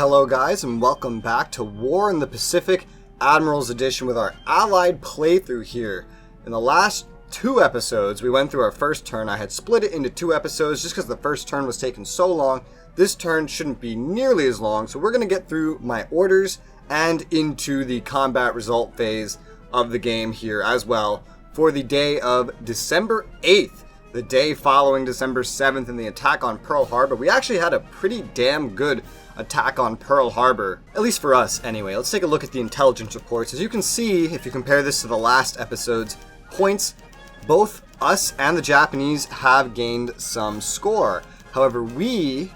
Hello guys, and welcome back to War in the Pacific Admirals Edition with our Allied playthrough here. In the last two episodes, we went through our first turn. I had split it into two episodes just because the first turn was taking so long. This turn shouldn't be nearly as long, so we're going to get through my orders and into the combat result phase of the game here as well for the day of December 8th, the day following December 7th and the attack on Pearl Harbor. We actually had a pretty damn good attack on Pearl Harbor, at least for us anyway. Let's take a look at the intelligence reports. As you can see, if you compare this to the last episode's points, both us and the Japanese have gained some score. However, we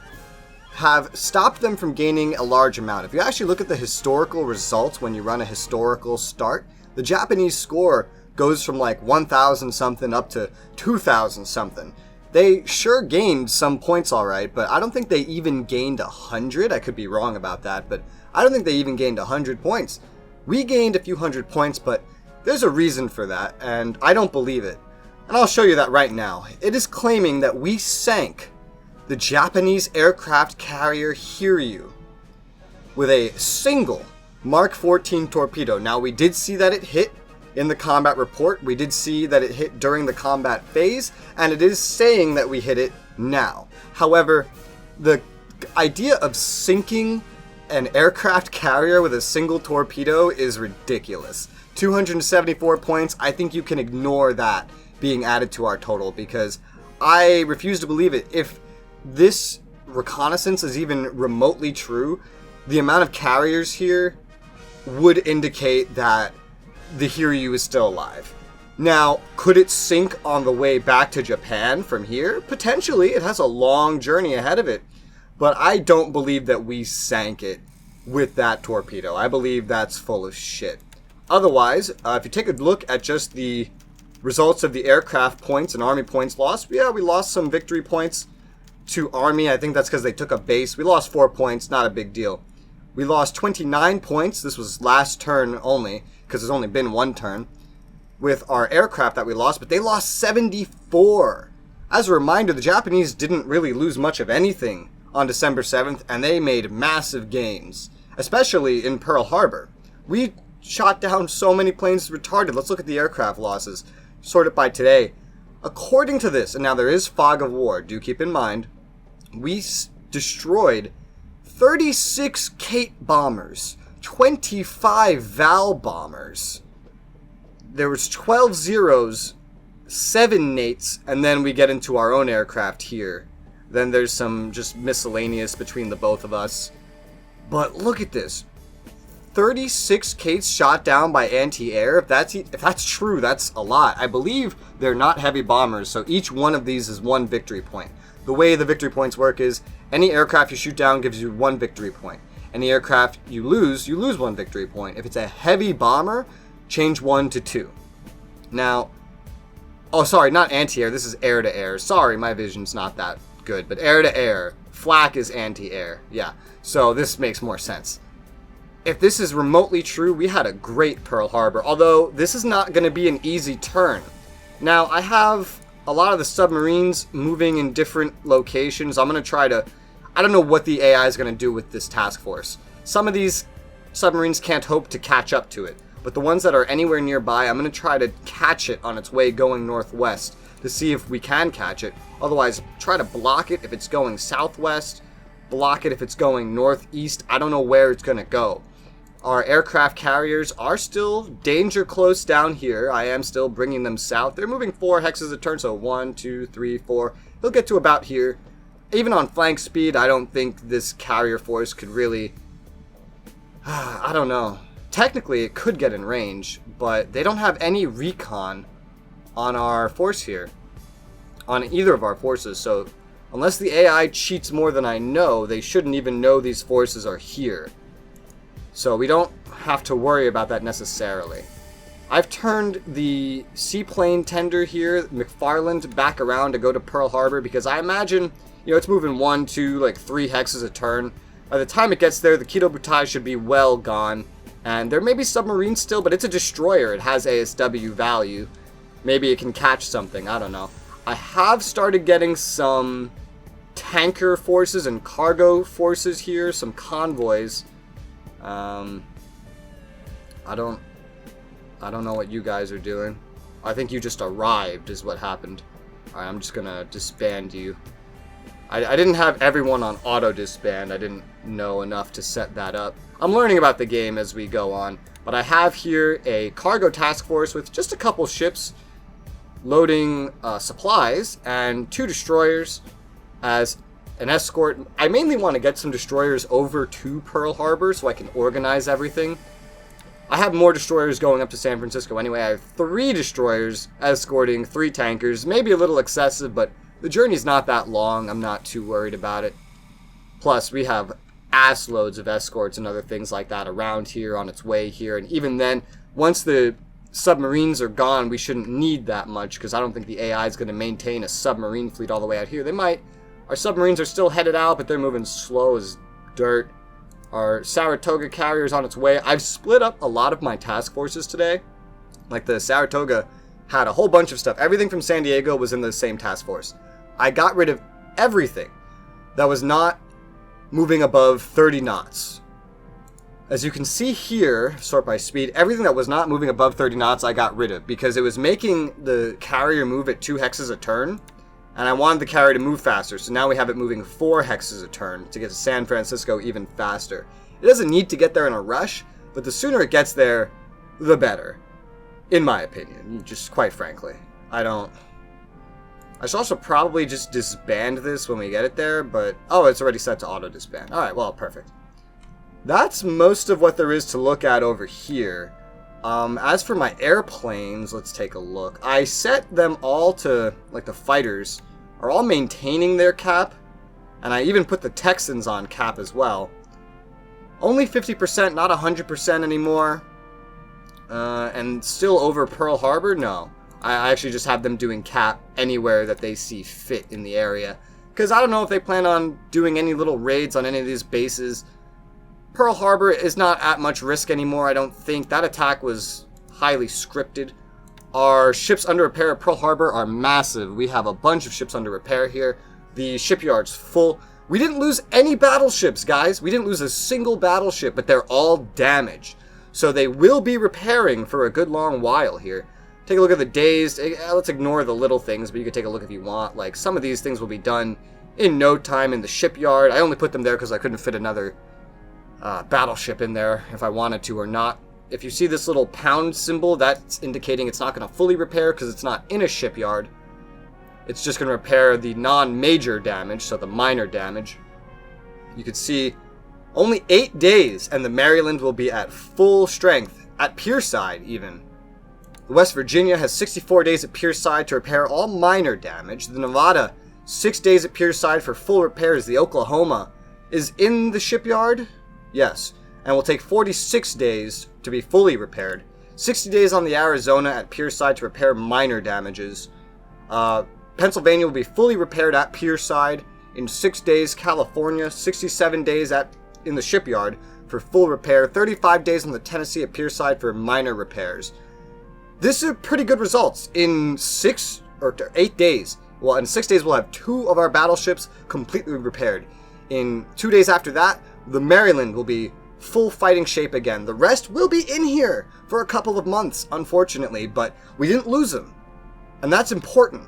have stopped them from gaining a large amount. If you actually look at the historical results when you run a historical start, the Japanese score goes from like 1,000 something up to 2,000 something. They sure gained some points alright, but I don't think they even gained 100. I could be wrong about that, but I don't think they even gained 100 points. We gained a few hundred points, but there's a reason for that, and I don't believe it. And I'll show you that right now. It is claiming that we sank the Japanese aircraft carrier Hiryu with a single Mark 14 torpedo. Now, we did see that it hit in the combat report. We did see that it hit during the combat phase, and it is saying that we hit it now. However, the idea of sinking an aircraft carrier with a single torpedo is ridiculous. 274 points, I think you can ignore that being added to our total, because I refuse to believe it. If this reconnaissance is even remotely true, the amount of carriers here would indicate that the Hiryu is still alive. Now, could it sink on the way back to Japan from here? Potentially. It has a long journey ahead of it. But I don't believe that we sank it with that torpedo. I believe that's full of shit. Otherwise, if you take a look at just the results of the aircraft points and army points lost, yeah, we lost some victory points to Army. I think that's because they took a base. We lost 4 points, not a big deal. We lost 29 points. This was last turn only, because there's only been one turn, with our aircraft that we lost, but they lost 74. As a reminder, the Japanese didn't really lose much of anything on December 7th, and they made massive gains, especially in Pearl Harbor. We shot down so many planes, it's retarded. Let's look at the aircraft losses, sorted by today. According to this, and now there is fog of war, do keep in mind, we destroyed 36 Kate bombers, 25 Val bombers. There was 12 Zeros, 7 Nates, and then we get into our own aircraft here. Then there's some just miscellaneous between the both of us. But look at this. 36 Kates shot down by anti-air. If that's true, that's a lot. I believe they're not heavy bombers, so each one of these is 1 victory point. The way the victory points work is any aircraft you shoot down gives you 1 victory point. Any aircraft you lose 1 victory point. If it's a heavy bomber, change 1 to 2. Now, oh sorry, not anti-air, this is air-to-air. Sorry, my vision's not that good, but air-to-air. Flak is anti-air, yeah. So this makes more sense. If this is remotely true, we had a great Pearl Harbor, although this is not going to be an easy turn. Now, I have a lot of the submarines moving in different locations. I'm going to try to... I don't know what the AI is going to do with this task force. Some of these submarines can't hope to catch up to it, but the ones that are anywhere nearby, I'm going to try to catch it on its way going northwest to see if we can catch it. Otherwise, try to block it if it's going southwest, block it if it's going northeast. I don't know where it's going to go. Our aircraft carriers are still danger close down here. I am still bringing them south. They're moving 4 hexes a turn, so 1, 2, 3, 4. They'll get to about here. Even on flank speed, I don't think this carrier force could really... I don't know. Technically, it could get in range, but they don't have any recon on our force here. On either of our forces, so unless the AI cheats more than I know, they shouldn't even know these forces are here. So we don't have to worry about that necessarily. I've turned the seaplane tender here, McFarland, back around to go to Pearl Harbor because I imagine, it's moving 1, 2, like 3 hexes a turn. By the time it gets there, the Kido Butai should be well gone. And there may be submarines still, but it's a destroyer. It has ASW value. Maybe it can catch something, I don't know. I have started getting some tanker forces and cargo forces here, some convoys. I don't know what you guys are doing. I think you just arrived is what happened. Alright, I'm just gonna disband you. I didn't have everyone on auto disband. I didn't know enough to set that up. I'm learning about the game as we go on. But I have here a cargo task force with just a couple ships loading supplies and 2 destroyers as an escort. I mainly want to get some destroyers over to Pearl Harbor so I can organize everything. I have more destroyers going up to San Francisco anyway. I have 3 destroyers escorting 3 tankers. Maybe a little excessive, but the journey's not that long. I'm not too worried about it. Plus, we have ass loads of escorts and other things like that around here on its way here. And even then, once the submarines are gone, we shouldn't need that much because I don't think the AI is going to maintain a submarine fleet all the way out here. They might. Our submarines are still headed out, but they're moving slow as dirt. Our Saratoga carrier is on its way. I've split up a lot of my task forces today. Like the Saratoga had a whole bunch of stuff. Everything from San Diego was in the same task force. I got rid of everything that was not moving above 30 knots. As you can see here, sort by speed, everything that was not moving above 30 knots I got rid of because it was making the carrier move at 2 hexes a turn. And I wanted the carrier to move faster, so now we have it moving 4 hexes a turn to get to San Francisco even faster. It doesn't need to get there in a rush, but the sooner it gets there, the better. In my opinion, just quite frankly. I should also probably just disband this when we get it there, but... Oh, it's already set to auto-disband. Alright, well, perfect. That's most of what there is to look at over here. As for my airplanes, let's take a look. I set them all to, like the fighters, are all maintaining their cap. And I even put the Texans on cap as well. Only 50%, not 100% anymore. And still over Pearl Harbor? No. I actually just have them doing cap anywhere that they see fit in the area. Because I don't know if they plan on doing any little raids on any of these bases. Pearl Harbor is not at much risk anymore, I don't think. That attack was highly scripted. Our ships under repair at Pearl Harbor are massive. We have a bunch of ships under repair here. The shipyard's full. We didn't lose any battleships, guys. We didn't lose a single battleship, but they're all damaged. So they will be repairing for a good long while here. Take a look at the days. Let's ignore the little things, but you can take a look if you want. Like, some of these things will be done in no time in the shipyard. I only put them there because I couldn't fit another battleship in there if I wanted to or not. If you see this little pound symbol, that's indicating it's not going to fully repair because it's not in a shipyard. It's just going to repair the non-major damage, so the minor damage. You can see only 8 days and the Maryland will be at full strength, at Pierside even. The West Virginia has 64 days at Pierside to repair all minor damage. The Nevada, 6 days at Pierside for full repairs. The Oklahoma is in the shipyard. Yes, and will take 46 days to be fully repaired. 60 days on the Arizona at Pierside to repair minor damages. Pennsylvania will be fully repaired at Pierside in 6 days. California, 67 days in the shipyard for full repair. 35 days on the Tennessee at Pierside for minor repairs. This is pretty good results. In 6 or 8 days, well, in 6 days we'll have 2 of our battleships completely repaired. In 2 days after that, the Maryland will be full fighting shape again. The rest will be in here for a couple of months, unfortunately, but we didn't lose them. And that's important.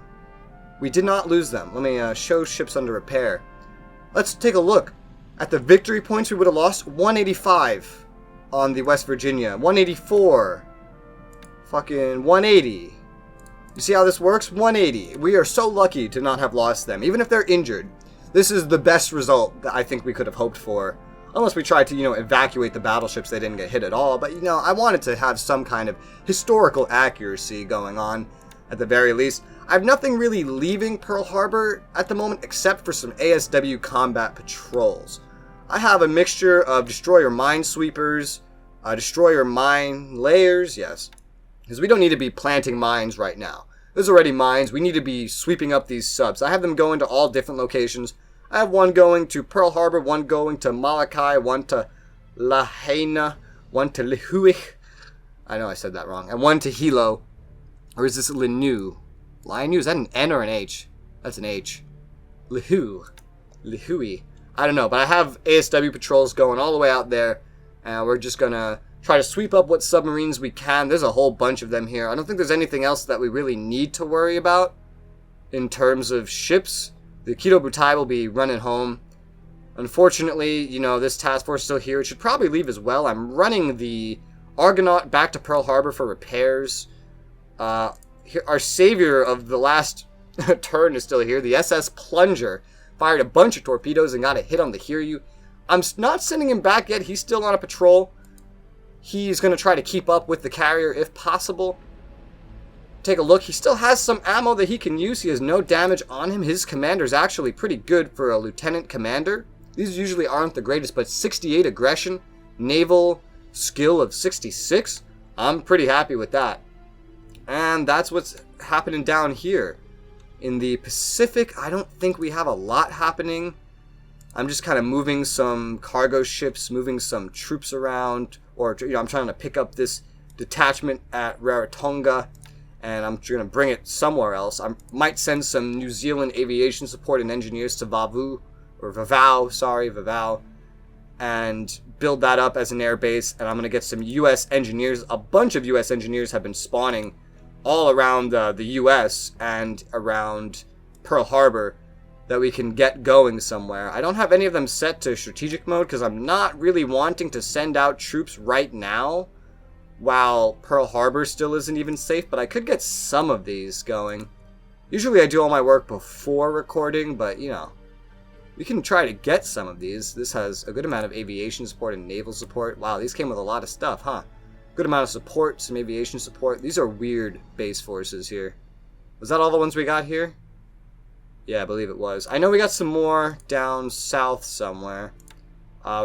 We did not lose them. Let me show ships under repair. Let's take a look at the victory points. We would have lost 185 on the West Virginia, 184, fucking 180. You see how this works? 180. We are so lucky to not have lost them, even if they're injured. This is the best result that I think we could have hoped for. Unless we tried to, evacuate the battleships, they didn't get hit at all. But, I wanted to have some kind of historical accuracy going on, at the very least. I have nothing really leaving Pearl Harbor at the moment, except for some ASW combat patrols. I have a mixture of destroyer minesweepers, destroyer mine layers, yes. Because we don't need to be planting mines right now. There's already mines. We need to be sweeping up these subs. I have them going to all different locations. I have one going to Pearl Harbor, one going to Molokai, one to Lahaina, one to Lihuich. I know I said that wrong. And one to Hilo. Or is this Linu? Linu, is that an N or an H? That's an H. Lihu. Lihui. I don't know, but I have ASW patrols going all the way out there, and we're just gonna try to sweep up what submarines we can. There's a whole bunch of them here. I don't think there's anything else that we really need to worry about in terms of ships. The Kido Butai will be running home. Unfortunately, you know, this task force is still here. It should probably leave as well. I'm running the Argonaut back to Pearl Harbor for repairs. Our savior of the last turn is still here. The SS Plunger fired a bunch of torpedoes and got a hit on the Hiryu. I'm not sending him back yet. He's still on a patrol. He's going to try to keep up with the carrier if possible. Take a look. He still has some ammo that he can use. He has no damage on him. His commander's actually pretty good for a lieutenant commander. These usually aren't the greatest, but 68 aggression, naval skill of 66. I'm pretty happy with that. And that's what's happening down here. In the Pacific, I don't think we have a lot happening. I'm just kind of moving some cargo ships, moving some troops around, or I'm trying to pick up this detachment at Rarotonga, and I'm going to bring it somewhere else. I might send some New Zealand aviation support and engineers to Vavau, and build that up as an air base, and I'm going to get some U.S. engineers. A bunch of U.S. engineers have been spawning all around the U.S. and around Pearl Harbor that we can get going somewhere. I don't have any of them set to strategic mode because I'm not really wanting to send out troops right now while Pearl Harbor still isn't even safe, but I could get some of these going. Usually I do all my work before recording, but you know, we can try to get some of these. This has a good amount of aviation support and naval support. Wow, these came with a lot of stuff, huh? Good amount of support, some aviation support. These are weird base forces here. Was that all the ones we got here? Yeah, I believe it was. I know we got some more down south somewhere.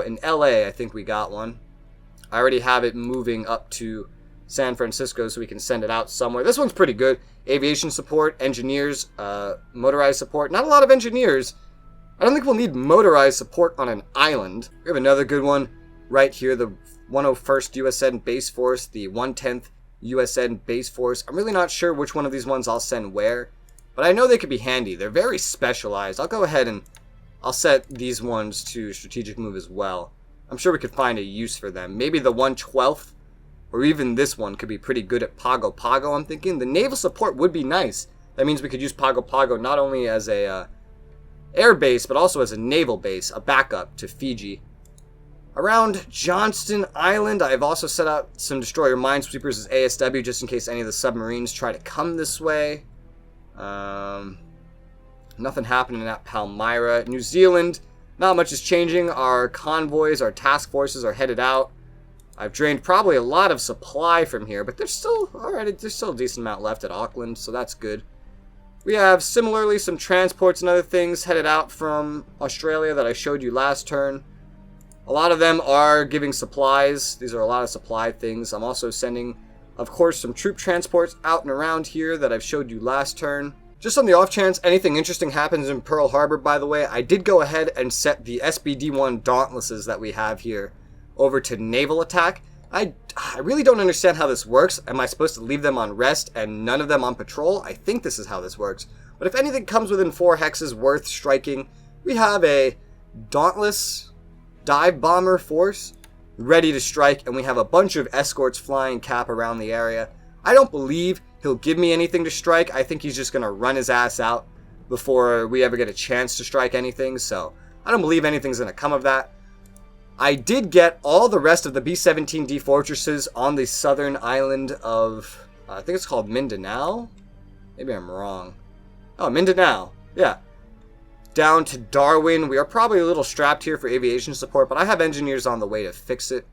In LA, I think we got one. I already have it moving up to San Francisco so we can send it out somewhere. This one's pretty good. Aviation support, engineers, motorized support. Not a lot of engineers. I don't think we'll need motorized support on an island. We have another good one right here. The 101st USN Base Force, the 110th USN Base Force. I'm really not sure which one of these ones I'll send where, but I know they could be handy. They're very specialized. I'll go ahead and I'll set these ones to strategic move as well. I'm sure we could find a use for them. Maybe the 112th or even this one could be pretty good at Pago Pago, I'm thinking. The naval support would be nice. That means we could use Pago Pago not only as a air base, but also as a naval base, a backup to Fiji. Around Johnston Island, I've also set out some destroyer minesweepers as ASW just in case any of the submarines try to come this way. Nothing happening at Palmyra. New Zealand, not much is changing. Our convoys, our task forces are headed out. I've drained probably a lot of supply from here, but there's still, alright, there's still a decent amount left at Auckland, so that's good. We have similarly some transports and other things headed out from Australia that I showed you last turn. A lot of them are giving supplies. These are a lot of supply things. I'm also sending, of course, some troop transports out and around here that I've showed you last turn. Just on the off chance anything interesting happens in Pearl Harbor, by the way, I did go ahead and set the SBD-1 Dauntlesses that we have here over to naval attack. I really don't understand how this works. Am I supposed to leave them on rest and none of them on patrol? I think this is how this works. But if anything comes within 4 hexes worth striking, we have a Dauntless dive bomber force ready to strike, and we have a bunch of escorts flying cap around the area. I don't believe he'll give me anything to strike. I think he's just going to run his ass out before we ever get a chance to strike anything, so I don't believe anything's going to come of that. I did get all the rest of the B-17D fortresses on the southern island of, I think it's called Mindanao? Maybe I'm wrong. Oh, Mindanao. Yeah. Down to Darwin. We are probably a little strapped here for aviation support, but I have engineers on the way to fix it.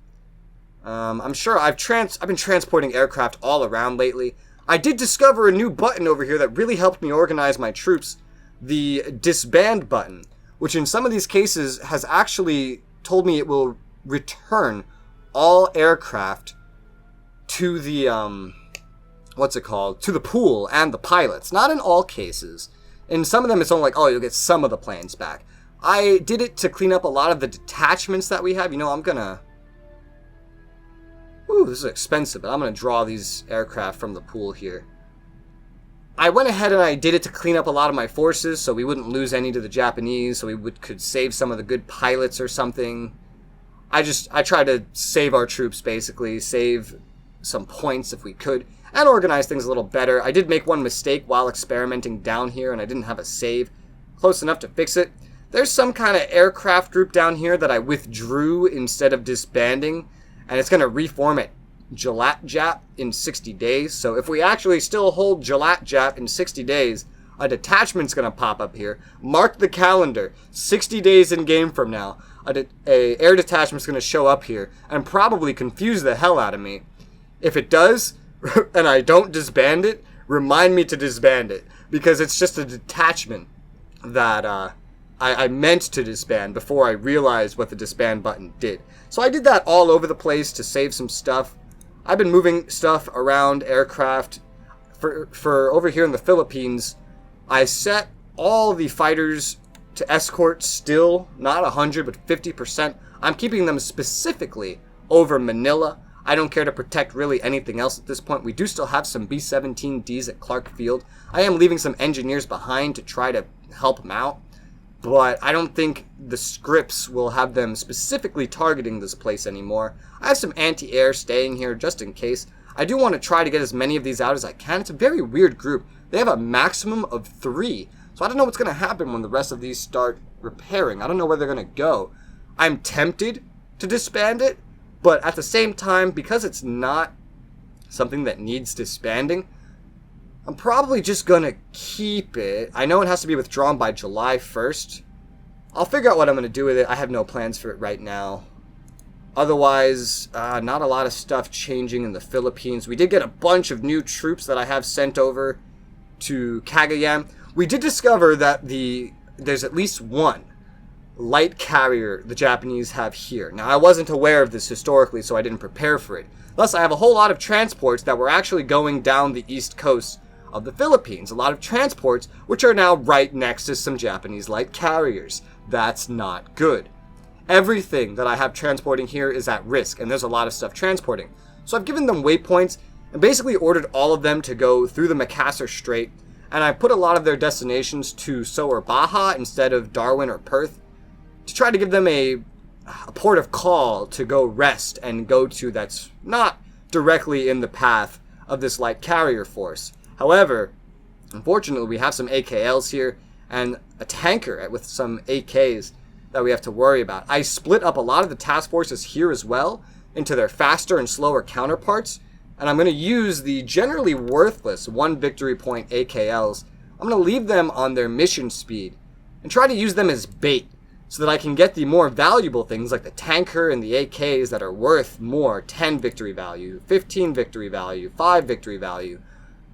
I'm sure I've been transporting aircraft all around lately. I did discover a new button over here that really helped me organize my troops. The disband button, which in some of these cases has actually told me it will return all aircraft to the, to the pool and the pilots. Not in all cases. In some of them, it's only like, oh, you'll get some of the planes back. I did it to clean up a lot of the detachments that we have. You know, I'm gonna... Ooh, this is expensive, but I'm gonna draw these aircraft from the pool here. I went ahead and I did it to clean up a lot of my forces so we wouldn't lose any to the Japanese, so we could save some of the good pilots or something. I tried to save our troops, basically, save some points if we could, and organize things a little better. I did make one mistake while experimenting down here, and I didn't have a save close enough to fix it. There's some kind of aircraft group down here that I withdrew instead of disbanding, and it's going to reform at Jalatjap in 60 days. So if we actually still hold Jalatjap in 60 days, a detachment's going to pop up here. Mark the calendar. 60 days in game from now, a air detachment's going to show up here and probably confuse the hell out of me. If it does, and I don't disband it, remind me to disband it, because it's just a detachment that I meant to disband before I realized what the disband button did. So I did that all over the place to save some stuff. I've been moving stuff around aircraft. For over here in the Philippines, I set all the fighters to escort still, not 100, but 50%. I'm keeping them specifically over Manila. I don't care to protect really anything else at this point. We do still have some B-17Ds at Clark Field. I am leaving some engineers behind to try to help them out, but I don't think the scripts will have them specifically targeting this place anymore. I have some anti-air staying here just in case. I do want to try to get as many of these out as I can. It's a very weird group. They have a maximum of 3, so I don't know what's going to happen when the rest of these start repairing. I don't know where they're going to go. I'm tempted to disband it, but at the same time, because it's not something that needs disbanding, I'm probably just going to keep it. I know it has to be withdrawn by July 1st. I'll figure out what I'm going to do with it. I have no plans for it right now. Otherwise, not a lot of stuff changing in the Philippines. We did get a bunch of new troops that I have sent over to Cagayan. We did discover that there's at least one light carrier the Japanese have here. Now, I wasn't aware of this historically, so I didn't prepare for it. Thus, I have a whole lot of transports that were actually going down the east coast of the Philippines. A lot of transports which are now right next to some Japanese light carriers. That's not good. Everything that I have transporting here is at risk, and there's a lot of stuff transporting. So I've given them waypoints and basically ordered all of them to go through the Makassar Strait, and I put a lot of their destinations to Soar Baja instead of Darwin or Perth to try to give them a port of call to go rest and go to that's not directly in the path of this light carrier force. However, unfortunately, we have some AKLs here and a tanker with some AKs that we have to worry about. I split up a lot of the task forces here as well into their faster and slower counterparts, and I'm going to use the generally worthless 1 victory point AKLs. I'm going to leave them on their mission speed and try to use them as bait so that I can get the more valuable things like the tanker and the AKs that are worth more, 10 victory value, 15 victory value, 5 victory value.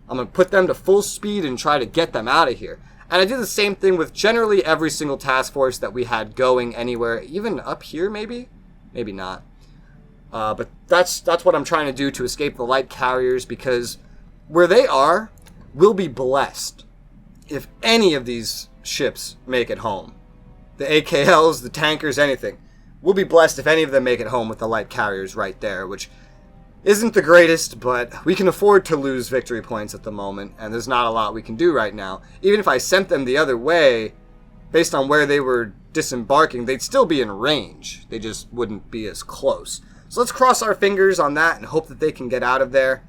I'm going to put them to full speed and try to get them out of here. And I did the same thing with generally every single task force that we had going anywhere, even up here maybe? Maybe not. But that's what I'm trying to do to escape the light carriers, because where they are, we'll be blessed if any of these ships make it home. The AKLs, the tankers, anything. We'll be blessed if any of them make it home with the light carriers right there, which isn't the greatest, but we can afford to lose victory points at the moment, and there's not a lot we can do right now. Even if I sent them the other way, based on where they were disembarking, they'd still be in range. They just wouldn't be as close. So let's cross our fingers on that and hope that they can get out of there.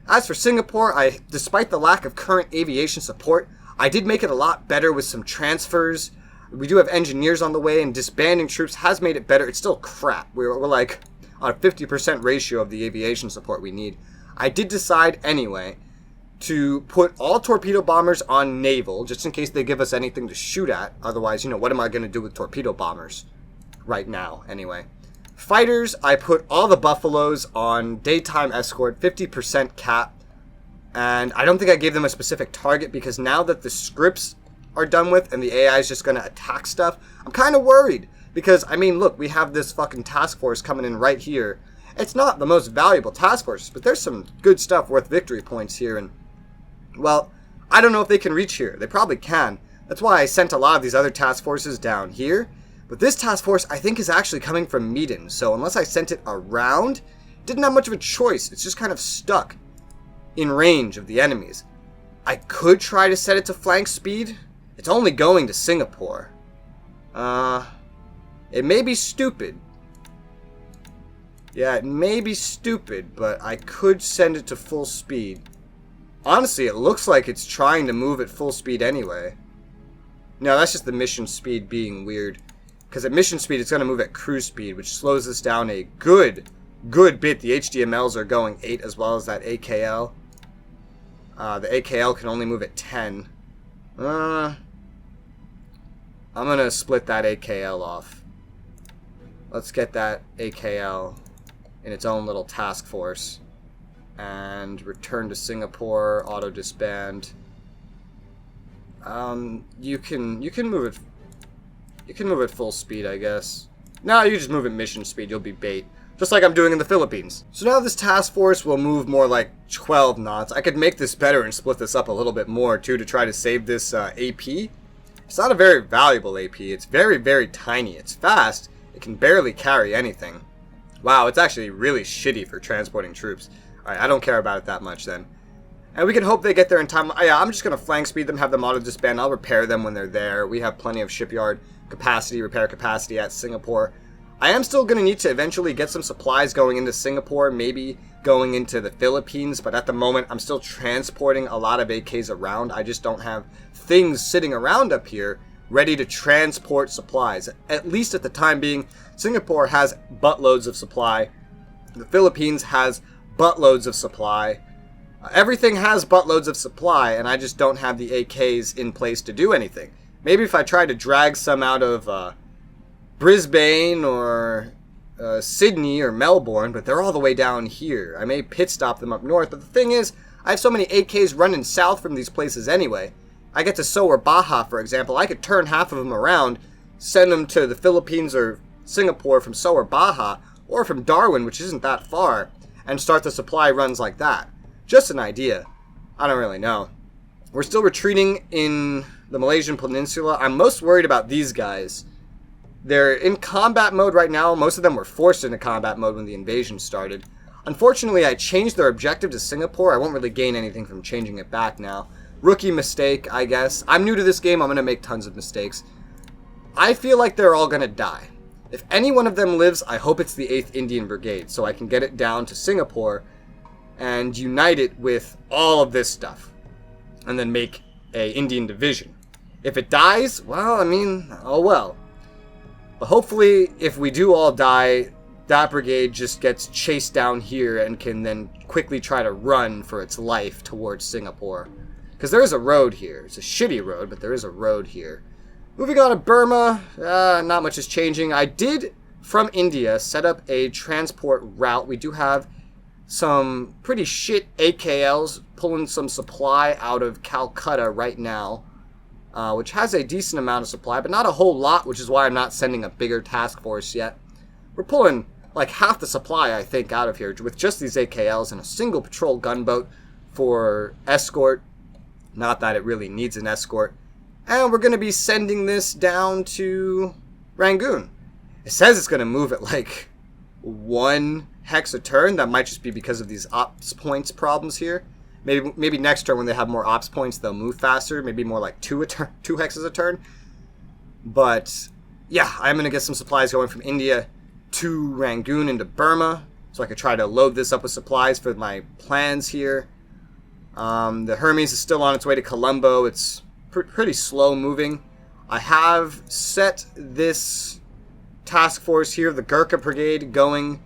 As for Singapore, despite the lack of current aviation support, I did make it a lot better with some transfers. We do have engineers on the way, and disbanding troops has made it better. It's still crap. We're like on a 50% ratio of the aviation support we need. I did decide anyway to put all torpedo bombers on naval, just in case they give us anything to shoot at. Otherwise, what am I going to do with torpedo bombers right now anyway? Fighters, I put all the Buffaloes on daytime escort, 50% cap. And I don't think I gave them a specific target, because now that the scripts are done with and the AI is just going to attack stuff, I'm kind of worried. Because, look, we have this fucking task force coming in right here. It's not the most valuable task force, but there's some good stuff worth victory points here. And, well, I don't know if they can reach here. They probably can. That's why I sent a lot of these other task forces down here. But this task force, I think, is actually coming from Medan. So unless I sent it around, didn't have much of a choice. It's just kind of stuck in range of the enemies. I could try to set it to flank speed. It's only going to Singapore. It may be stupid. Yeah, it may be stupid, but I could send it to full speed. Honestly, it looks like it's trying to move at full speed anyway. No, that's just the mission speed being weird. Because at mission speed, it's going to move at cruise speed, which slows us down a good bit. The HDMLs are going 8 as well as that AKL. The AKL can only move at 10. I'm going to split that AKL off. Let's get that AKL in its own little task force. And return to Singapore, auto disband. You can move it. You can move at full speed, I guess. No, you just move at mission speed. You'll be bait. Just like I'm doing in the Philippines. So now this task force will move more like 12 knots. I could make this better and split this up a little bit more, too, to try to save this AP. It's not a very valuable AP. It's very, very tiny. It's fast. It can barely carry anything. Wow, it's actually really shitty for transporting troops. Alright, I don't care about it that much then. And we can hope they get there in time. Yeah, I'm just going to flank speed them, have them auto-disband. I'll repair them when they're there. We have plenty of shipyard capacity, repair capacity at Singapore. I am still going to need to eventually get some supplies going into Singapore, maybe going into the Philippines, but at the moment I'm still transporting a lot of AKs around. I just don't have things sitting around up here ready to transport supplies. At least at the time being, Singapore has buttloads of supply. The Philippines has buttloads of supply. Everything has buttloads of supply, and I just don't have the AKs in place to do anything. Maybe if I try to drag some out of Brisbane or Sydney or Melbourne, but they're all the way down here. I may pit stop them up north, but the thing is, I have so many AKs running south from these places anyway. I get to Soar Baja, for example. I could turn half of them around, send them to the Philippines or Singapore from Soar Baja, or from Darwin, which isn't that far, and start the supply runs like that. Just an idea. I don't really know. We're still retreating in the Malaysian Peninsula. I'm most worried about these guys. They're in combat mode right now. Most of them were forced into combat mode when the invasion started. Unfortunately, I changed their objective to Singapore. I won't really gain anything from changing it back now. Rookie mistake, I guess. I'm new to this game. I'm going to make tons of mistakes. I feel like they're all going to die. If any one of them lives, I hope it's the 8th Indian Brigade, so I can get it down to Singapore and unite it with all of this stuff. And then make a Indian division. If it dies, well, I mean, oh well. But hopefully, if we do all die, that brigade just gets chased down here and can then quickly try to run for its life towards Singapore. Because there is a road here. It's a shitty road, but there is a road here. Moving on to Burma, not much is changing. I did, from India, set up a transport route. We do have some pretty shit AKLs pulling some supply out of Calcutta right now. Which has a decent amount of supply, but not a whole lot, which is why I'm not sending a bigger task force yet. We're pulling like half the supply, I think, out of here with just these AKLs and a single patrol gunboat for escort. Not that it really needs an escort. And we're going to be sending this down to Rangoon. It says it's going to move at like 1 hex a turn. That might just be because of these ops points problems here. Maybe next turn when they have more ops points, they'll move faster. Maybe more like 2 hexes a turn. But yeah, I'm going to get some supplies going from India to Rangoon into Burma. So I could try to load this up with supplies for my plans here. The Hermes is still on its way to Colombo. It's pretty slow moving. I have set this task force here, the Gurkha Brigade, going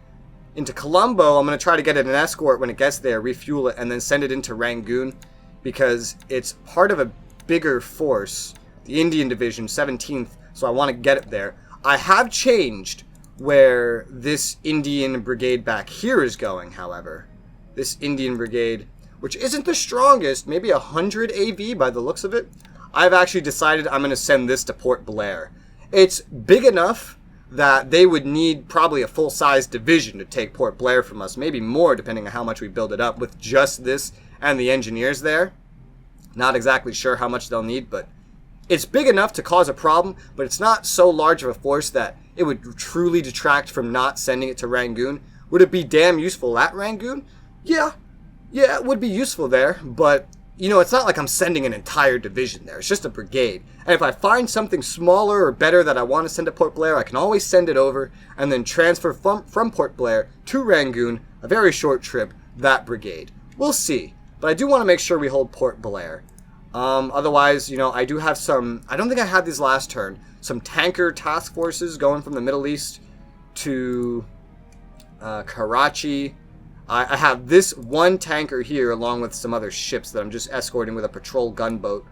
into Colombo. I'm going to try to get it an escort when it gets there, refuel it, and then send it into Rangoon because it's part of a bigger force, the Indian Division, 17th, so I want to get it there. I have changed where this Indian Brigade back here is going, however. This Indian Brigade, which isn't the strongest, maybe 100 AV by the looks of it. I've actually decided I'm going to send this to Port Blair. It's big enough that they would need probably a full-size division to take Port Blair from us. Maybe more, depending on how much we build it up with just this and the engineers there. Not exactly sure how much they'll need, but it's big enough to cause a problem, but it's not so large of a force that it would truly detract from not sending it to Rangoon. Would it be damn useful at Rangoon? Yeah, it would be useful there, but you know, it's not like I'm sending an entire division there. It's just a brigade. And if I find something smaller or better that I want to send to Port Blair, I can always send it over and then transfer from Port Blair to Rangoon, a very short trip, that brigade. We'll see. But I do want to make sure we hold Port Blair. Otherwise, you know, I do have some, I don't think I had these last turn, some tanker task forces going from the Middle East to Karachi. I have this one tanker here along with some other ships that I'm just escorting with a patrol gunboat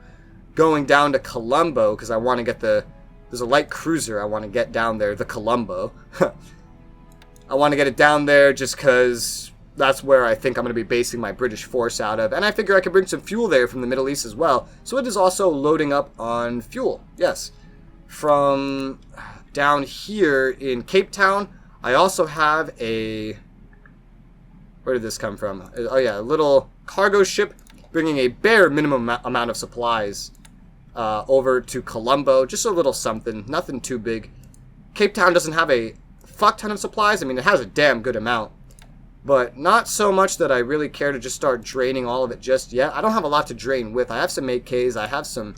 going down to Colombo because I want to get there's a light cruiser I want to get down there, the Colombo. I want to get it down there just because that's where I think I'm going to be basing my British force out of. And I figure I could bring some fuel there from the Middle East as well. So it is also loading up on fuel. Yes. From down here in Cape Town, I also have a... Where did this come from? Oh yeah, a little cargo ship bringing a bare minimum amount of supplies over to Colombo. Just a little something, nothing too big. Cape Town doesn't have a fuck ton of supplies. I mean, it has a damn good amount. But not so much that I really care to just start draining all of it just yet. I don't have a lot to drain with. I have some AKs, I have some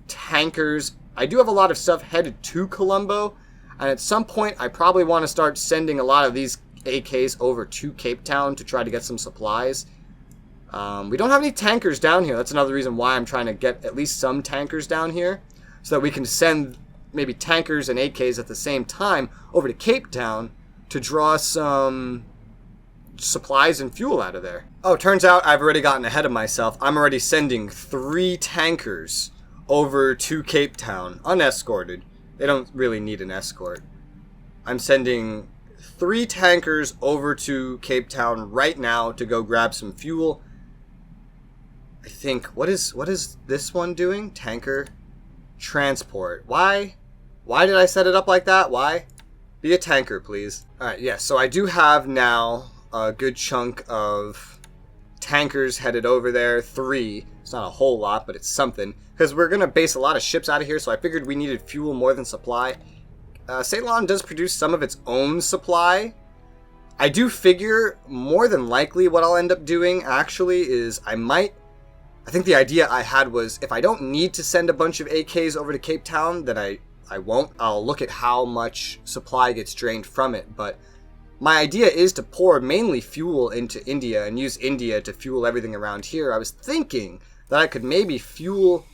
tankers. I do have a lot of stuff headed to Colombo. And at some point, I probably want to start sending a lot of these AKs over to Cape Town to try to get some supplies. We don't have any tankers down here. That's another reason why I'm trying to get at least some tankers down here, so that we can send maybe tankers and AKs at the same time over to Cape Town to draw some supplies and fuel out of there. Oh, turns out I've already gotten ahead of myself. I'm already sending 3 tankers over to Cape Town, unescorted. They don't really need an escort. I'm sending 3 tankers over to Cape Town right now to go grab some fuel. I think, what is this one doing? Tanker transport. Why did I set it up like that? Why? Be a tanker, please. Alright, yes, so I do have now a good chunk of tankers headed over there. 3. It's not a whole lot, but it's something. Because we're going to base a lot of ships out of here, so I figured we needed fuel more than supply. Ceylon does produce some of its own supply. I do figure more than likely what I'll end up doing actually is I think the idea I had was if I don't need to send a bunch of AKs over to Cape Town, then I won't. I'll look at how much supply gets drained from it. But my idea is to pour mainly fuel into India and use India to fuel everything around here. I was thinking that I could maybe fuel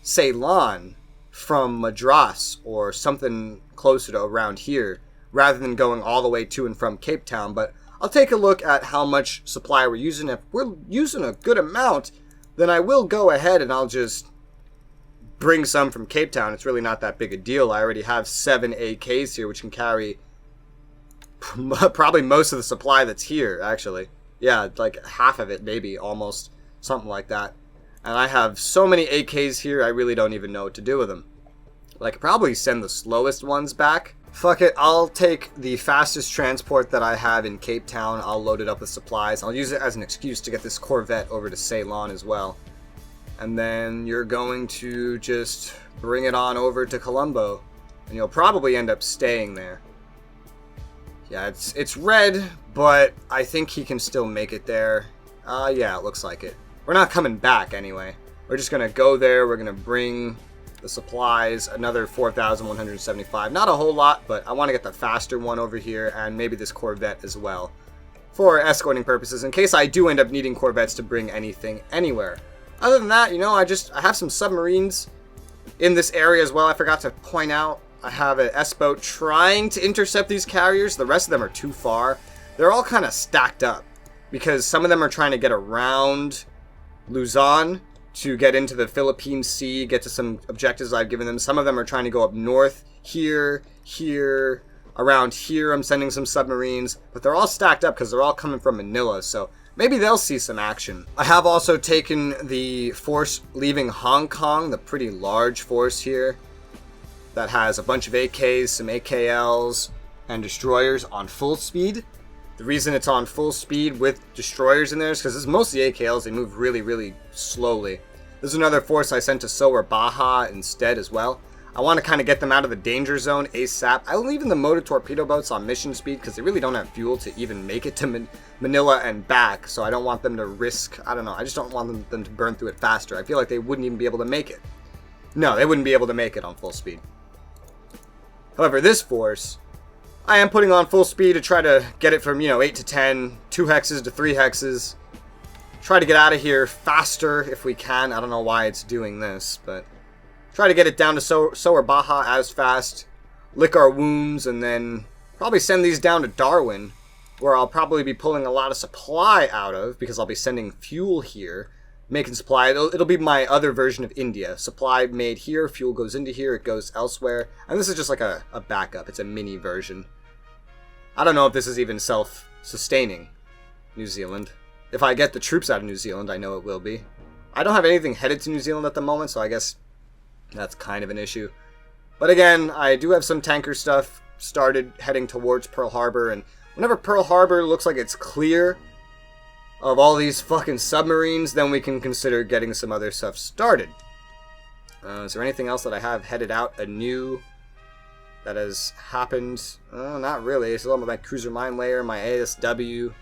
Ceylon from Madras or something closer to around here rather than going all the way to and from Cape Town. But I'll take a look at how much supply we're using. If we're using a good amount, then I will go ahead and I'll just bring some from Cape Town. It's really not that big a deal. I already have 7 AKs here, which can carry probably most of the supply that's here, actually. Yeah, like half of it, maybe, almost. Something like that. And I have so many AKs here, I really don't even know what to do with them. But I could probably send the slowest ones back. Fuck it, I'll take the fastest transport that I have in Cape Town. I'll load it up with supplies. I'll use it as an excuse to get this Corvette over to Ceylon as well. And then you're going to just bring it on over to Colombo. And you'll probably end up staying there. Yeah, it's red, but I think he can still make it there. Yeah, it looks like it. We're not coming back anyway. We're just going to go there. We're going to bring the supplies, another 4,175. Not a whole lot, but I want to get the faster one over here and maybe this Corvette as well for escorting purposes in case I do end up needing Corvettes to bring anything anywhere. Other than that, you know, I have some submarines in this area as well. I forgot to point out I have an S-boat trying to intercept these carriers. The rest of them are too far. They're all kind of stacked up because some of them are trying to get around Luzon to get into the Philippine Sea, get to some objectives I've given them. Some of them are trying to go up north, here, around here I'm sending some submarines, but they're all stacked up because they're all coming from Manila, so maybe they'll see some action. I have also taken the force leaving Hong Kong, the pretty large force here, that has a bunch of AKs, some AKLs, and destroyers on full speed. The reason it's on full speed with destroyers in there is because it's mostly AKLs. They move really, really slowly. There's another force I sent to Sower Baja instead as well. I want to kind of get them out of the danger zone ASAP. I'm leaving the motor torpedo boats on mission speed because they really don't have fuel to even make it to Manila and back. So I don't want them to risk, I don't know, I just don't want them to burn through it faster. I feel like they wouldn't even be able to make it. No, they wouldn't be able to make it on full speed. However, this force, I am putting on full speed to try to get it from, 8 to 10, 2 hexes to 3 hexes. Try to get out of here faster if we can. I don't know why it's doing this, but try to get it down to Soar Baja as fast, lick our wounds, and then probably send these down to Darwin, where I'll probably be pulling a lot of supply out of, because I'll be sending fuel here, making supply. It'll be my other version of India. Supply made here, fuel goes into here, it goes elsewhere, and this is just like a backup. It's a mini version. I don't know if this is even self-sustaining, New Zealand. If I get the troops out of New Zealand, I know it will be. I don't have anything headed to New Zealand at the moment, so I guess that's kind of an issue. But again, I do have some tanker stuff started heading towards Pearl Harbor, and whenever Pearl Harbor looks like it's clear of all these fucking submarines, then we can consider getting some other stuff started. Is there anything else that I have headed out anew that has happened? Not really. It's a little bit my cruiser mine layer, my ASW.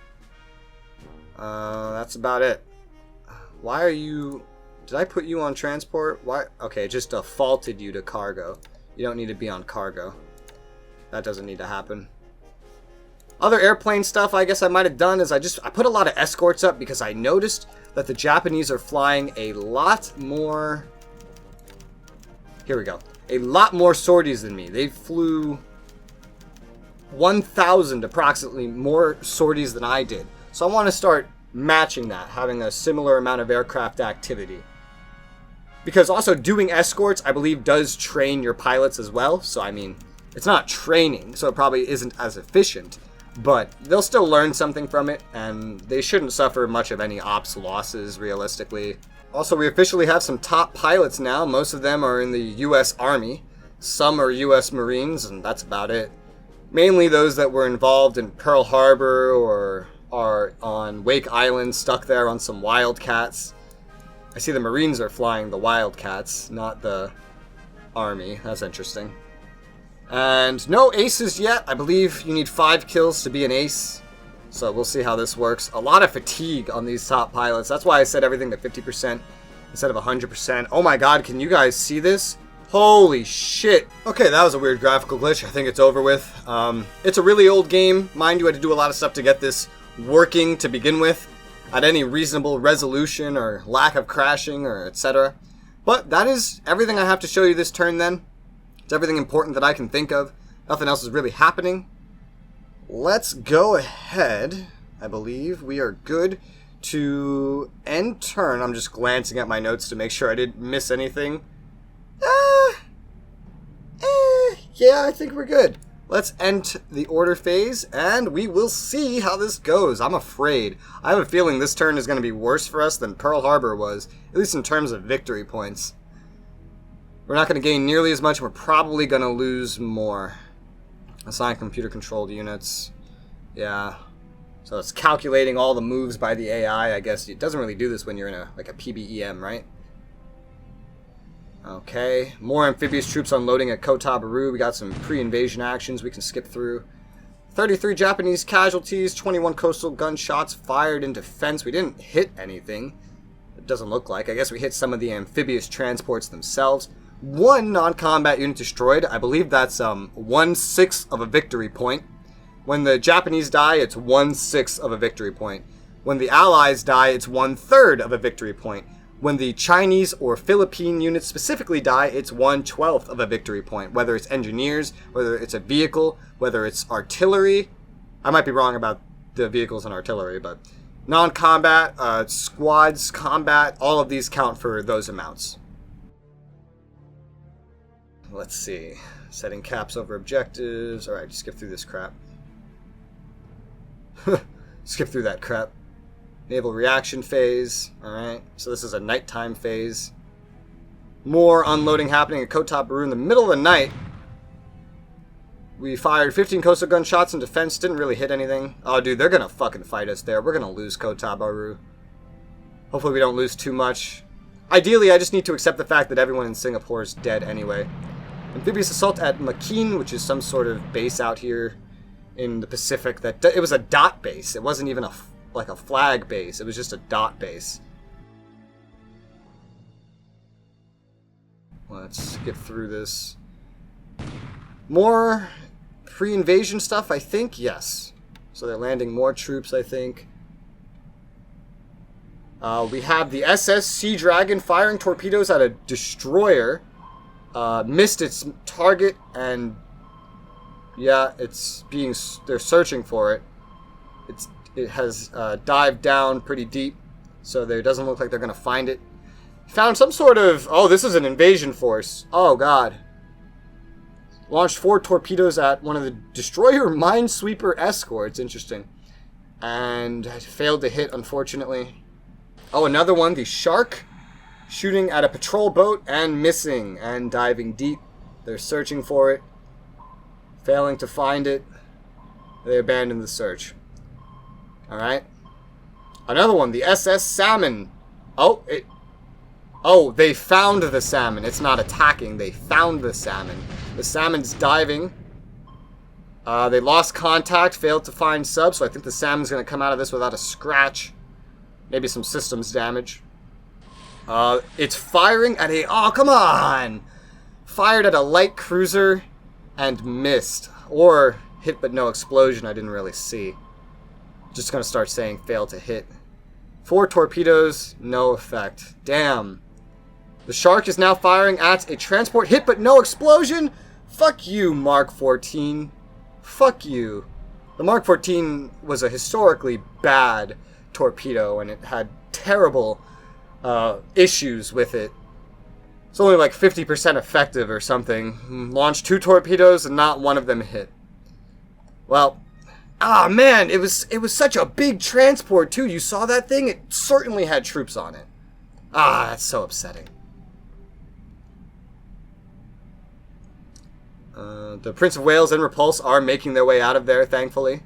That's about it. Why are you... Did I put you on transport? Why? Okay, it just defaulted you to cargo. You don't need to be on cargo. That doesn't need to happen. Other airplane stuff I guess I might have done is I put a lot of escorts up because I noticed that the Japanese are flying a lot more... Here we go. A lot more sorties than me. They flew 1,000 approximately more sorties than I did. So I want to start matching that, having a similar amount of aircraft activity. Because also doing escorts, I believe, does train your pilots as well. So, I mean, it's not training, so it probably isn't as efficient. But they'll still learn something from it, and they shouldn't suffer much of any ops losses, realistically. Also, we officially have some top pilots now. Most of them are in the U.S. Army. Some are U.S. Marines, and that's about it. Mainly those that were involved in Pearl Harbor or are on Wake Island, stuck there on some Wildcats. I see the Marines are flying the Wildcats, not the Army. That's interesting. And no aces yet. I believe you need 5 kills to be an ace. So we'll see how this works. A lot of fatigue on these top pilots. That's why I set everything to 50% instead of 100%. Oh my god, can you guys see this? Holy shit. Okay, that was a weird graphical glitch. I think it's over with. It's a really old game. Mind you, I had to do a lot of stuff to get this working to begin with at any reasonable resolution or lack of crashing or etc. But that is everything I have to show you this turn then. It's everything important that I can think of. Nothing else is really happening. Let's go ahead. I believe we are good to end turn. I'm just glancing at my notes to make sure I didn't miss anything. Yeah, I think we're good. Let's end the order phase, and we will see how this goes. I'm afraid. I have a feeling this turn is going to be worse for us than Pearl Harbor was, at least in terms of victory points. We're not going to gain nearly as much, and we're probably going to lose more. Assign computer-controlled units. Yeah. So it's calculating all the moves by the AI, I guess. It doesn't really do this when you're in a PBEM, right? Okay, more amphibious troops unloading at Kota Baru. We got some pre-invasion actions we can skip through. 33 Japanese casualties, 21 coastal gunshots fired in defense. We didn't hit anything. It doesn't look like. I guess we hit some of the amphibious transports themselves. 1 non-combat unit destroyed. I believe that's 1/6 of a victory point. When the Japanese die, it's 1/6 of a victory point. When the Allies die, it's 1/3 of a victory point. When the Chinese or Philippine units specifically die, it's 1/12 of a victory point. Whether it's engineers, whether it's a vehicle, whether it's artillery. I might be wrong about the vehicles and artillery, but non-combat, squads, combat, all of these count for those amounts. Let's see. Setting caps over objectives. Alright, just skip through this crap. Skip through that crap. Naval reaction phase. Alright, so this is a nighttime phase. More unloading happening at Kota Baru in the middle of the night. We fired 15 coastal gun shots in defense. Didn't really hit anything. Oh, dude, they're gonna fucking fight us there. We're gonna lose Kota Baru. Hopefully we don't lose too much. Ideally, I just need to accept the fact that everyone in Singapore is dead anyway. Amphibious assault at McKean, which is some sort of base out here in the Pacific. It was a dot base. It wasn't even like a flag base. It was just a dot base. Let's get through this. More pre-invasion stuff, I think? Yes. So they're landing more troops, I think. We have the SS Sea Dragon firing torpedoes at a destroyer. Missed its target, and yeah, they're searching for it. It has dived down pretty deep, so it doesn't look like they're going to find it. Found some sort of... Oh, this is an invasion force. Oh, God. Launched 4 torpedoes at one of the destroyer minesweeper escorts. Interesting. And failed to hit, unfortunately. Oh, another one. The Shark. Shooting at a patrol boat and missing. And diving deep. They're searching for it. Failing to find it. They abandoned the search. Alright. Another one. The SS Salmon. Oh, they found the salmon. It's not attacking. They found the salmon. The salmon's diving. They lost contact, failed to find subs, so I think the salmon's going to come out of this without a scratch. Maybe some systems damage. It's firing at a... Oh, come on! Fired at a light cruiser and missed. Or hit but no explosion. I didn't really see. Just going to start saying failed to hit. 4 torpedoes, no effect. Damn. The Shark is now firing at a transport. Hit but no explosion? Fuck you, Mark 14. Fuck you. The Mark 14 was a historically bad torpedo, and it had terrible issues with it. It's only like 50% effective or something. Launched 2 torpedoes and not one of them hit. Well, man, it was such a big transport too. You saw that thing? It certainly had troops on it. That's so upsetting. The Prince of Wales and Repulse are making their way out of there, thankfully.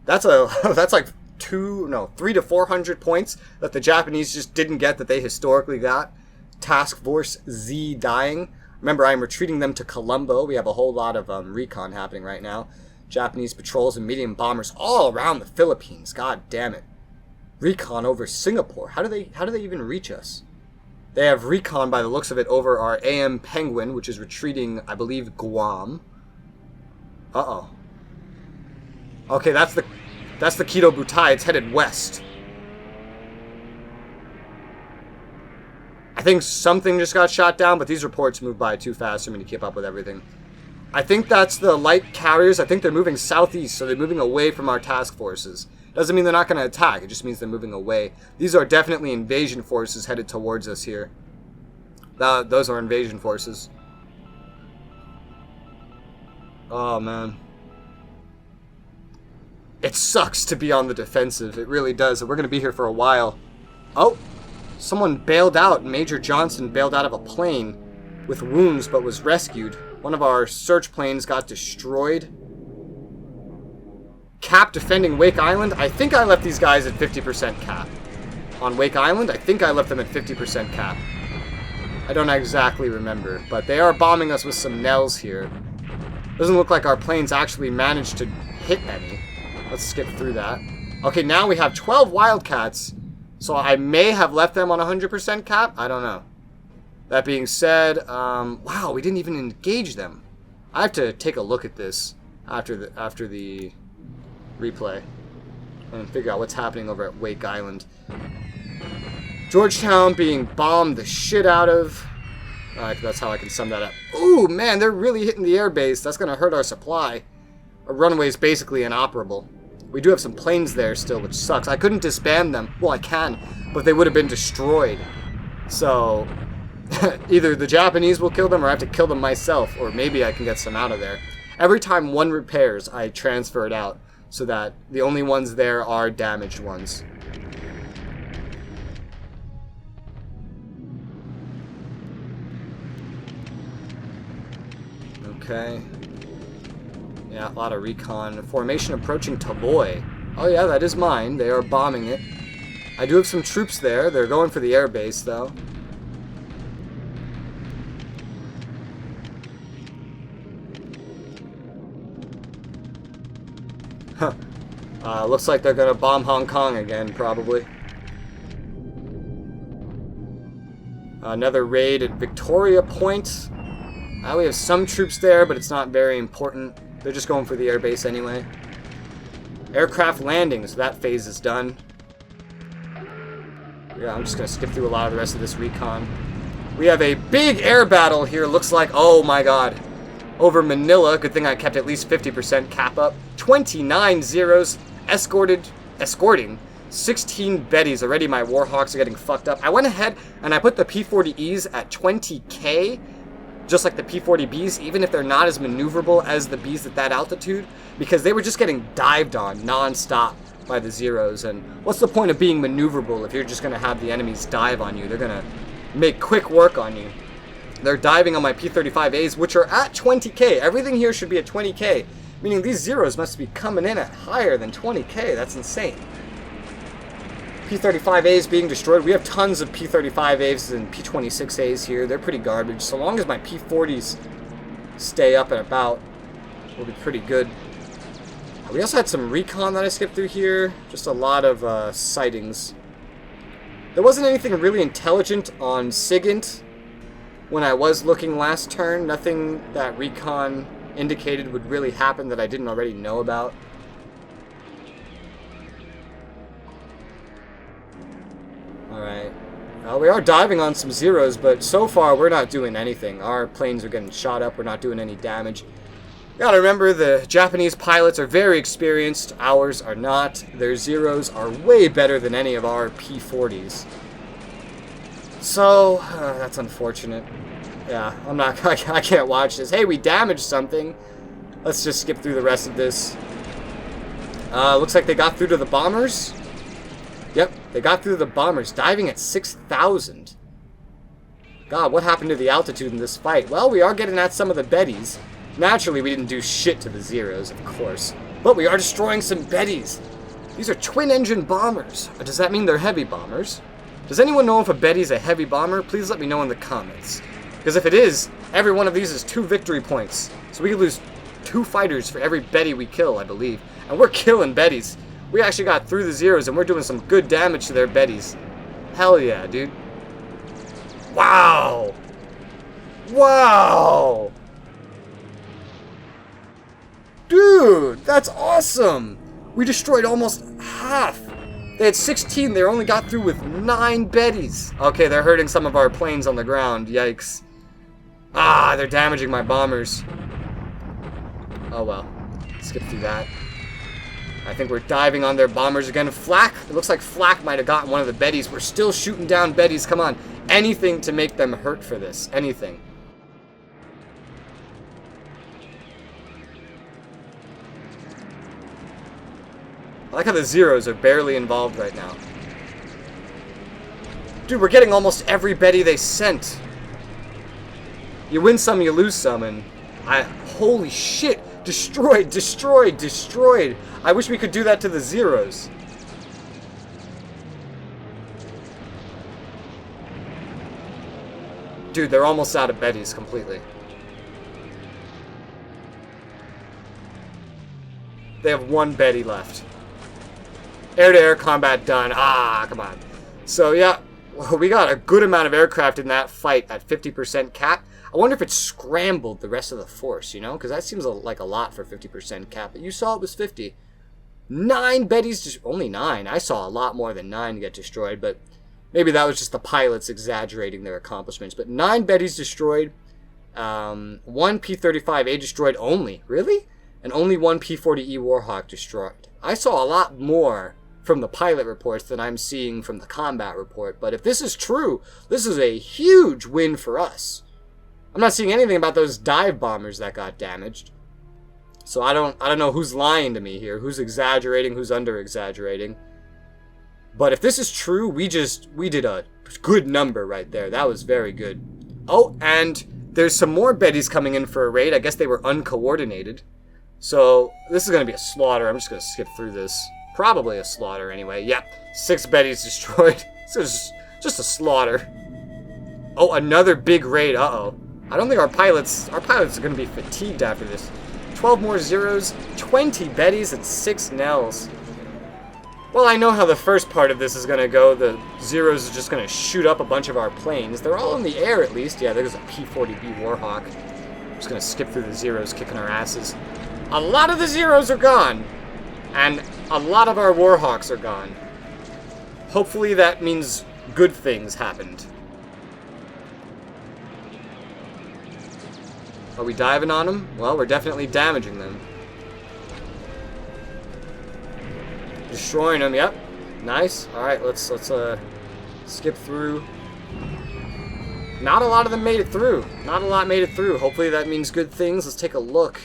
That's like 300 to 400 points that the Japanese just didn't get that they historically got. Task Force Z dying. Remember, I'm retreating them to Colombo. We have a whole lot of recon happening right now. Japanese patrols and medium bombers all around the Philippines. God damn it. Recon over Singapore. How do they even reach us? They have recon by the looks of it over our AM Penguin, which is retreating, I believe, Guam. Uh-oh. Okay, that's the Kido Butai. It's headed west. I think something just got shot down, but these reports move by too fast for me to keep up with everything. I think that's the light carriers. I think they're moving southeast, so they're moving away from our task forces. Doesn't mean they're not going to attack. It just means they're moving away. These are definitely invasion forces headed towards us here. Those are invasion forces. Oh, man. It sucks to be on the defensive. It really does. We're going to be here for a while. Oh, someone bailed out. Major Johnson bailed out of a plane with wounds but was rescued. One of our search planes got destroyed. Cap defending Wake Island. I think I left these guys at 50% cap. On Wake Island, I think I left them at 50% cap. I don't exactly remember, but they are bombing us with some Nels here. Doesn't look like our planes actually managed to hit any. Let's skip through that. Okay, now we have 12 Wildcats, so I may have left them on 100% cap. I don't know. That being said, wow, we didn't even engage them. I have to take a look at this after the replay and figure out what's happening over at Wake Island. Georgetown being bombed the shit out of. That's how I can sum that up. Ooh, man, they're really hitting the airbase. That's going to hurt our supply. Our runway is basically inoperable. We do have some planes there still, which sucks. I couldn't disband them. Well, I can, but they would have been destroyed. So, either the Japanese will kill them or I have to kill them myself, or maybe I can get some out of there. Every time one repairs, I transfer it out, so that the only ones there are damaged ones. Okay. Yeah, a lot of recon. Formation approaching Tavoy. Oh yeah, that is mine. They are bombing it. I do have some troops there. They're going for the airbase, though. Looks like they're gonna bomb Hong Kong again, probably. Another raid at Victoria Point. We have some troops there, but it's not very important. They're just going for the airbase anyway. Aircraft landings, that phase is done. Yeah, I'm just gonna skip through a lot of the rest of this recon. We have a big air battle here, looks like, oh my god. Over Manila, good thing I kept at least 50% cap up. 29 zeros, escorting 16 Bettys. Already my Warhawks are getting fucked up. I went ahead and I put the P-40Es at 20k, just like the P-40Bs, even if they're not as maneuverable as the Bs at that altitude, because they were just getting dived on non-stop by the Zeros. And what's the point of being maneuverable if you're just going to have the enemies dive on you? They're going to make quick work on you. They're diving on my P-35As, which are at 20k. Everything here should be at 20k, meaning these Zeros must be coming in at higher than 20k. That's insane. P-35As being destroyed. We have tons of P-35As and P-26As here. They're pretty garbage. So long as my P-40s stay up and about, we'll be pretty good. We also had some recon that I skipped through here. Just a lot of sightings. There wasn't anything really intelligent on SIGINT when I was looking last turn. Nothing that recon indicated would really happen that I didn't already know about. Alright. We are diving on some Zeros, but so far we're not doing anything. Our planes are getting shot up. We're not doing any damage. Gotta remember, the Japanese pilots are very experienced. Ours are not. Their Zeros are way better than any of our P-40s. So, that's unfortunate. Yeah, I can't watch this. Hey, we damaged something. Let's just skip through the rest of this. Looks like they got through to the bombers. Yep, they got through the bombers, diving at 6,000. God, what happened to the altitude in this fight? Well, we are getting at some of the Bettys. Naturally, we didn't do shit to the Zeros, of course. But we are destroying some Bettys. These are twin-engine bombers. Does that mean they're heavy bombers? Does anyone know if a Betty's a heavy bomber? Please let me know in the comments. Because if it is, every one of these is 2 victory points. So we could lose 2 fighters for every Betty we kill, I believe. And we're killing Bettys. We actually got through the Zeros, and we're doing some good damage to their Bettys. Hell yeah, dude. Wow! Wow! Dude, that's awesome! We destroyed almost half. They had 16, they only got through with 9 Bettys. Okay, they're hurting some of our planes on the ground, yikes. Ah, they're damaging my bombers. Oh well, skip through that. I think we're diving on their bombers again. Flak, it looks like Flak might have gotten one of the Bettys. We're still shooting down Bettys, come on. Anything to make them hurt for this, anything. I like how the Zeros are barely involved right now. Dude, we're getting almost every Betty they sent. You win some, you lose some, and holy shit. Destroyed, destroyed, destroyed. I wish we could do that to the Zeros. Dude, they're almost out of Bettys completely. They have 1 Betty left. Air-to-air combat done. Ah, come on. So, yeah, we got a good amount of aircraft in that fight at 50% cap. I wonder if it scrambled the rest of the force, you know? Because that seems like a lot for 50% cap. But you saw it was 50. 9 Bettys, only 9. I saw a lot more than 9 get destroyed, but maybe that was just the pilots exaggerating their accomplishments. But 9 Bettys destroyed. 1 P-35A destroyed only. Really? And only 1 P-40E Warhawk destroyed. I saw a lot more from the pilot reports than I'm seeing from the combat report. But if this is true, this is a huge win for us. I'm not seeing anything about those dive bombers that got damaged. So I don't know who's lying to me here, who's exaggerating, who's under-exaggerating. But if this is true, we did a good number right there. That was very good. Oh, and there's some more Bettys coming in for a raid. I guess they were uncoordinated. So this is going to be a slaughter. I'm just going to skip through this. Probably a slaughter anyway. Yeah, 6 Bettys destroyed. So it's just a slaughter. Oh, another big raid. Uh-oh. I don't think our pilots are going to be fatigued after this. 12 more Zeros, 20 Bettys, and 6 Nels. Well, I know how the first part of this is going to go. The Zeros are just going to shoot up a bunch of our planes. They're all in the air, at least. Yeah, there's a P-40B Warhawk. I'm just going to skip through the Zeros, kicking our asses. A lot of the Zeros are gone. And a lot of our Warhawks are gone. Hopefully that means good things happened. Are we diving on them? Well, we're definitely damaging them. Destroying them, yep. Nice. Alright, let's skip through. Not a lot of them made it through. Not a lot made it through. Hopefully that means good things. Let's take a look.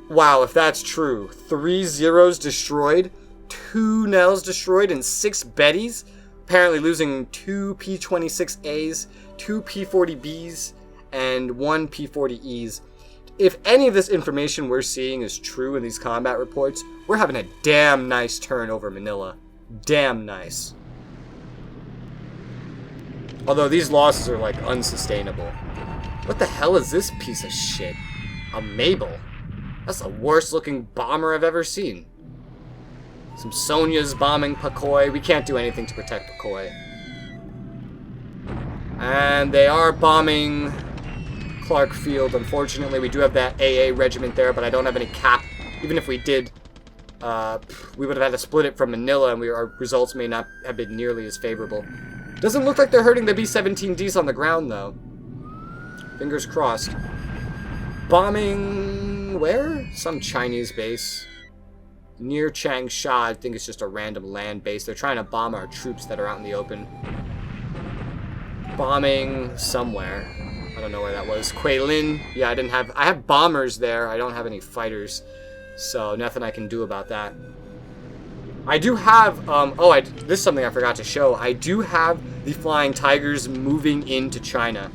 Wow, if that's true. 3 Zeros destroyed, 2 Nels destroyed, and 6 Bettys. Apparently losing 2 P-26As, 2 P-40Bs, and 1 P-40Es. If any of this information we're seeing is true in these combat reports, we're having a damn nice turn over Manila. Damn nice. Although these losses are, like, unsustainable. What the hell is this piece of shit? A Mabel. That's the worst looking bomber I've ever seen. Some Sonia's bombing Pakoi. We can't do anything to protect Pakoi. And they are bombing Clark Field. Unfortunately, we do have that AA regiment there, but I don't have any cap. Even if we did, we would have had to split it from Manila, and our results may not have been nearly as favorable. Doesn't look like they're hurting the B-17Ds on the ground, though. Fingers crossed. Bombing... where? Some Chinese base. Near Changsha. I think it's just a random land base. They're trying to bomb our troops that are out in the open. Bombing somewhere. I don't know where that was. Kuilin. Yeah, I have bombers there. I don't have any fighters. So, nothing I can do about that. I do have, this is something I forgot to show. I do have the Flying Tigers moving into China.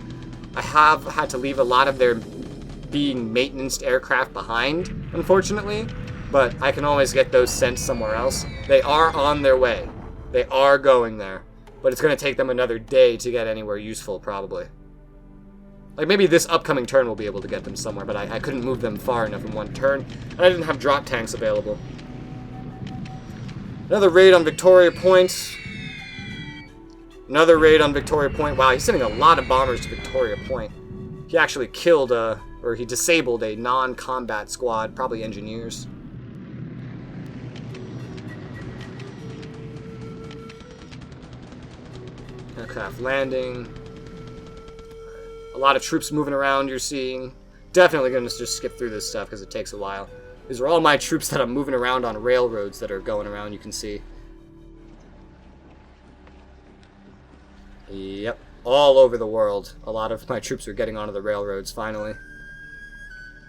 I have had to leave a lot of their being maintenance aircraft behind, unfortunately. But I can always get those sent somewhere else. They are on their way. They are going there. But it's going to take them another day to get anywhere useful, probably. Like, maybe this upcoming turn we'll be able to get them somewhere, but I couldn't move them far enough in one turn. And I didn't have drop tanks available. Another raid on Victoria Point. Another raid on Victoria Point. Wow, he's sending a lot of bombers to Victoria Point. He actually killed, or he disabled a non-combat squad, probably engineers. Aircraft landing. A lot of troops moving around you're seeing. Definitely going to just skip through this stuff because it takes a while. These are all my troops that I'm moving around on railroads that are going around, you can see. Yep, all over the world. A lot of my troops are getting onto the railroads, finally.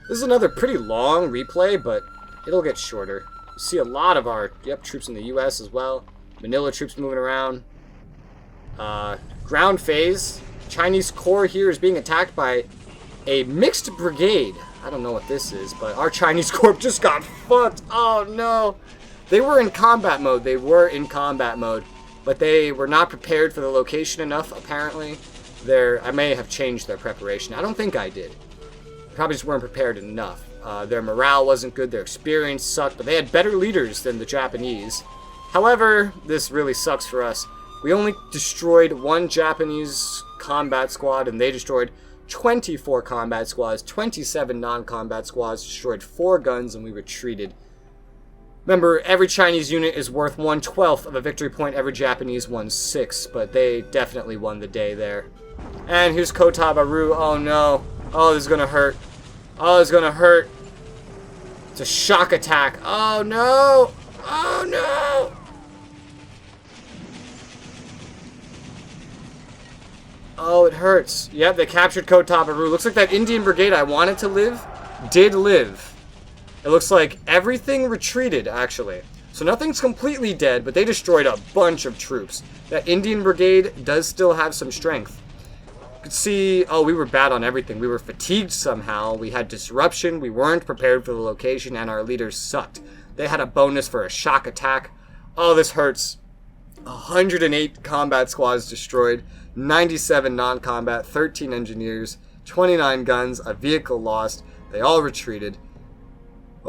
This is another pretty long replay, but it'll get shorter. You see a lot of our, troops in the U.S. as well. Manila troops moving around. Ground phase. Chinese corps here is being attacked by a mixed brigade. I don't know what this is, but our Chinese corps just got fucked. Oh no. They were in combat mode. But they were not prepared for the location enough, apparently. I may have changed their preparation. I don't think I did. Probably just weren't prepared enough. Their morale wasn't good. Their experience sucked, but they had better leaders than the Japanese. However, this really sucks for us. We only destroyed 1 Japanese combat squad, and they destroyed 24 combat squads, 27 non-combat squads, destroyed 4 guns, and we retreated. Remember, every Chinese unit is worth 1/12 of a victory point, every Japanese 1/6, but they definitely won the day there. And here's Kotabaru. Oh no. Oh, this is gonna hurt. Oh, it's gonna hurt. It's a shock attack. Oh no. Oh no. Oh, it hurts. Yep, they captured Kotabaru. Looks like that Indian brigade I wanted to live did live. It looks like everything retreated, actually. So nothing's completely dead, but they destroyed a bunch of troops. That Indian brigade does still have some strength. You could see, oh, we were bad on everything. We were fatigued somehow. We had disruption. We weren't prepared for the location, and our leaders sucked. They had a bonus for a shock attack. Oh, this hurts. 108 combat squads destroyed. 97 non-combat, 13 engineers, 29 guns, a vehicle lost. They all retreated.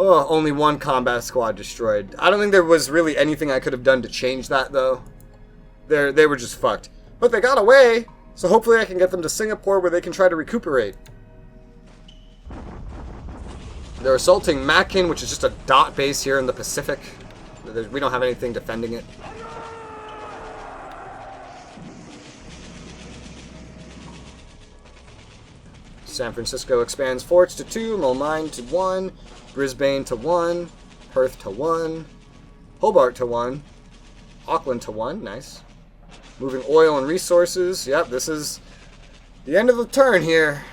Oh, only one combat squad destroyed. I don't think there was really anything I could have done to change that, though. They were just fucked. But they got away, so hopefully I can get them to Singapore where they can try to recuperate. They're assaulting Mackin, which is just a dot base here in the Pacific. We don't have anything defending it. San Francisco expands forts to 2, Mulmine to 1, Brisbane to 1, Perth to 1, Hobart to 1, Auckland to 1, nice. Moving oil and resources, yep, this is the end of the turn here.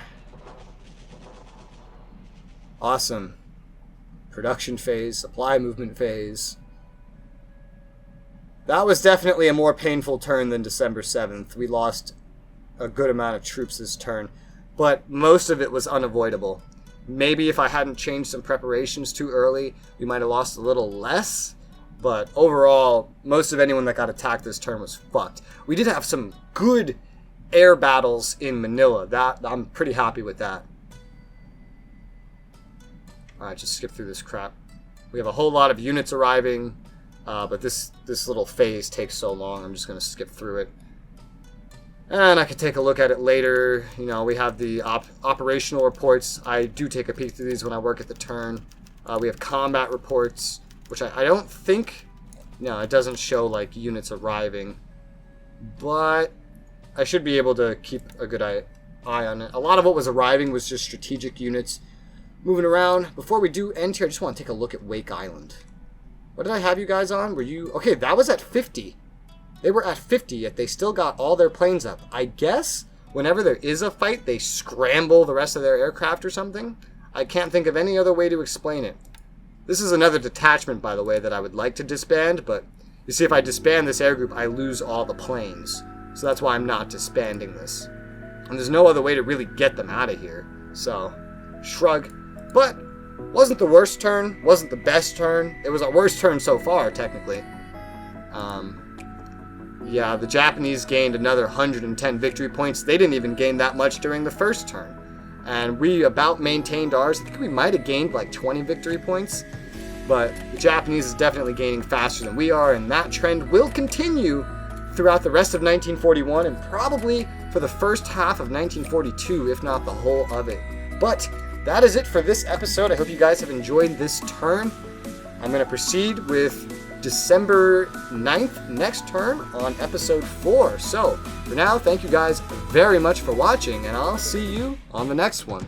Awesome. Production phase, supply movement phase. That was definitely a more painful turn than December 7th. We lost a good amount of troops this turn, but most of it was unavoidable. Maybe if I hadn't changed some preparations too early, we might have lost a little less, but overall, most of anyone that got attacked this turn was fucked. We did have some good air battles in Manila. I'm pretty happy with that. Alright, just skip through this crap. We have a whole lot of units arriving, but this little phase takes so long, I'm just going to skip through it. And I could take a look at it later. You know, we have the operational reports. I do take a peek through these when I work at the turn. We have combat reports, which I don't think... No, it doesn't show, like, units arriving. But I should be able to keep a good eye on it. A lot of what was arriving was just strategic units moving around. Before we do end here, I just want to take a look at Wake Island. What did I have you guys on? Were you... Okay, that was at 50. They were at 50, yet they still got all their planes up. I guess whenever there is a fight, they scramble the rest of their aircraft or something. I can't think of any other way to explain it. This is another detachment, by the way, that I would like to disband, but you see, if I disband this air group, I lose all the planes. So that's why I'm not disbanding this. And there's no other way to really get them out of here. So, shrug. But, wasn't the worst turn, wasn't the best turn. It was our worst turn so far, technically. Yeah, the Japanese gained another 110 victory points. They didn't even gain that much during the first turn. And we about maintained ours. I think we might have gained like 20 victory points. But the Japanese is definitely gaining faster than we are, and that trend will continue throughout the rest of 1941 and probably for the first half of 1942, if not the whole of it. But that is it for this episode. I hope you guys have enjoyed this turn. I'm going to proceed with December 9th next turn on episode 4. So, for now, thank you guys very much for watching, and I'll see you on the next one.